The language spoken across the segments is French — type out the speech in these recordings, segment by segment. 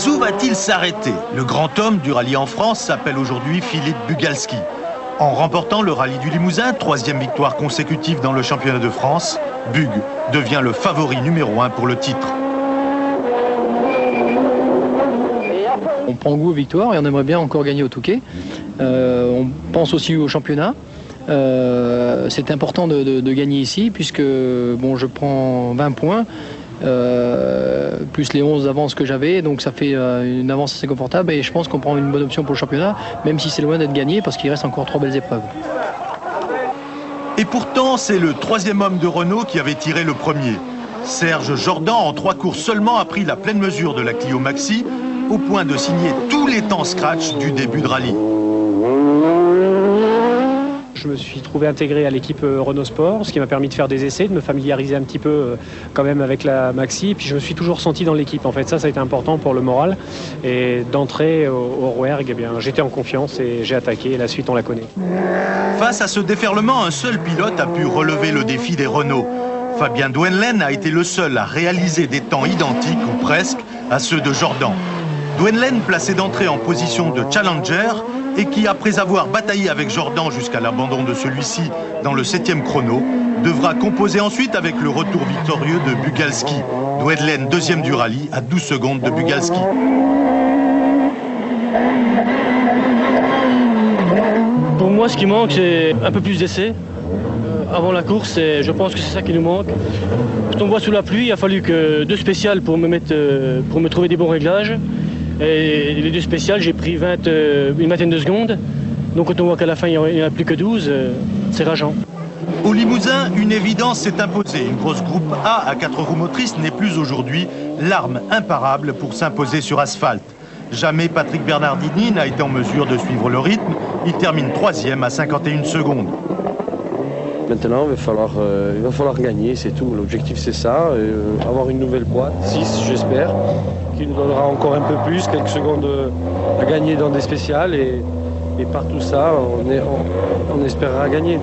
Mais où va-t-il s'arrêter? Le grand homme du rallye en France s'appelle aujourd'hui Philippe Bugalski. En remportant le rallye du Limousin, 3e victoire consécutive dans le championnat de France, Bug devient le favori numéro 1 pour le titre. On prend goût aux victoires et on aimerait bien encore gagner au Touquet. On pense aussi au championnat. C'est important de gagner ici puisque bon, je prends 20 points. Plus les 11 avances que j'avais, donc ça fait une avance assez confortable et je pense qu'on prend une bonne option pour le championnat, même si c'est loin d'être gagné parce qu'il reste encore 3 belles épreuves. Et pourtant, c'est le 3e homme de Renault qui avait tiré le premier. Serge Jordan, en 3 courses seulement, a pris la pleine mesure de la Clio Maxi, au point de signer tous les temps scratch du début de rallye. Je me suis trouvé intégré à l'équipe Renault Sport, ce qui m'a permis de faire des essais, de me familiariser un petit peu quand même avec la Maxi. Et puis je me suis toujours senti dans l'équipe. En fait, ça a été important pour le moral. Et d'entrer au Rouergue, eh bien, j'étais en confiance et j'ai attaqué. Et la suite, on la connaît. Face à ce déferlement, un seul pilote a pu relever le défi des Renault. Fabien Duenlen a été le seul à réaliser des temps identiques, ou presque, à ceux de Jordan. Duenlen, placé d'entrée en position de challenger, et qui, après avoir bataillé avec Jordan jusqu'à l'abandon de celui-ci dans le 7e chrono, devra composer ensuite avec le retour victorieux de Bugalski. Duenlen, 2e du rallye, à 12 secondes de Bugalski. Pour moi, ce qui manque, c'est un peu plus d'essais. Avant la course, je pense que c'est ça qui nous manque. Quand on voit sous la pluie, il a fallu que 2 spéciales pour me trouver des bons réglages. Et les 2 spéciales, j'ai pris une vingtaine de secondes. Donc quand on voit qu'à la fin, il n'y en a plus que 12, c'est rageant. Au Limousin, une évidence s'est imposée. Une grosse groupe A à 4 roues motrices n'est plus aujourd'hui l'arme imparable pour s'imposer sur asphalte. Jamais Patrick Bernardini n'a été en mesure de suivre le rythme. Il termine 3e à 51 secondes. Maintenant, il va falloir gagner, c'est tout. L'objectif, c'est ça. Avoir une nouvelle boîte, 6, j'espère, qui nous donnera encore un peu plus, quelques secondes à gagner dans des spéciales. Et par tout ça, on espérera gagner.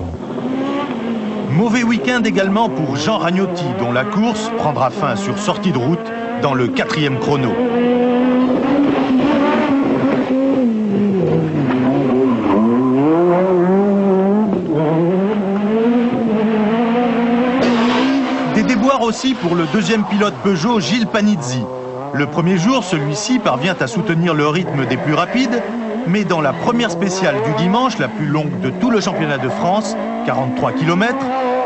Mauvais week-end également pour Jean Ragnotti, dont la course prendra fin sur sortie de route dans le 4e chrono. Des déboires aussi pour le 2e pilote Peugeot, Gilles Panizzi. Le premier jour, celui-ci parvient à soutenir le rythme des plus rapides, mais dans la première spéciale du dimanche, la plus longue de tout le championnat de France, 43 km,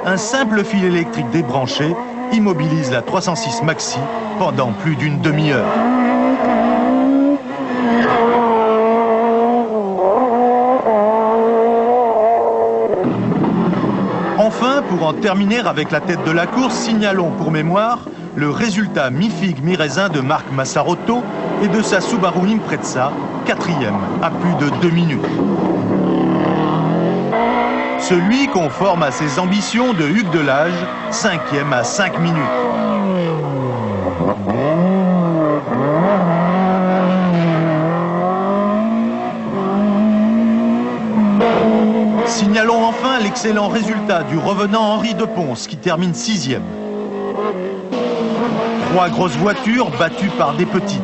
un simple fil électrique débranché immobilise la 306 Maxi pendant plus d'une demi-heure. Enfin, pour en terminer avec la tête de la course, signalons pour mémoire le résultat mi-figue mi-raisin de Marc Massarotto et de sa Subaru Impreza, 4e, à plus de 2 minutes. Celui conforme à ses ambitions de Hugues Delage, 5e à 5 minutes. Signalons enfin l'excellent résultat du revenant Henri Depons qui termine 6e. 3 grosses voitures battues par des petites.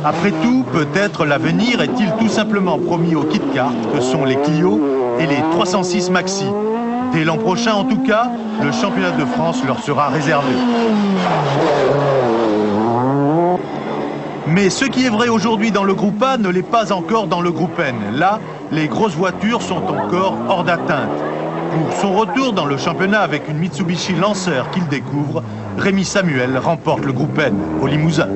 Après tout, peut-être l'avenir est-il tout simplement promis aux kit-cars que sont les Clio et les 306 Maxi. Dès l'an prochain, en tout cas, le championnat de France leur sera réservé. Mais ce qui est vrai aujourd'hui dans le groupe A ne l'est pas encore dans le groupe N. Là, les grosses voitures sont encore hors d'atteinte. Pour son retour dans le championnat avec une Mitsubishi Lancer qu'il découvre, Rémi Samuel remporte le groupe N au Limousin.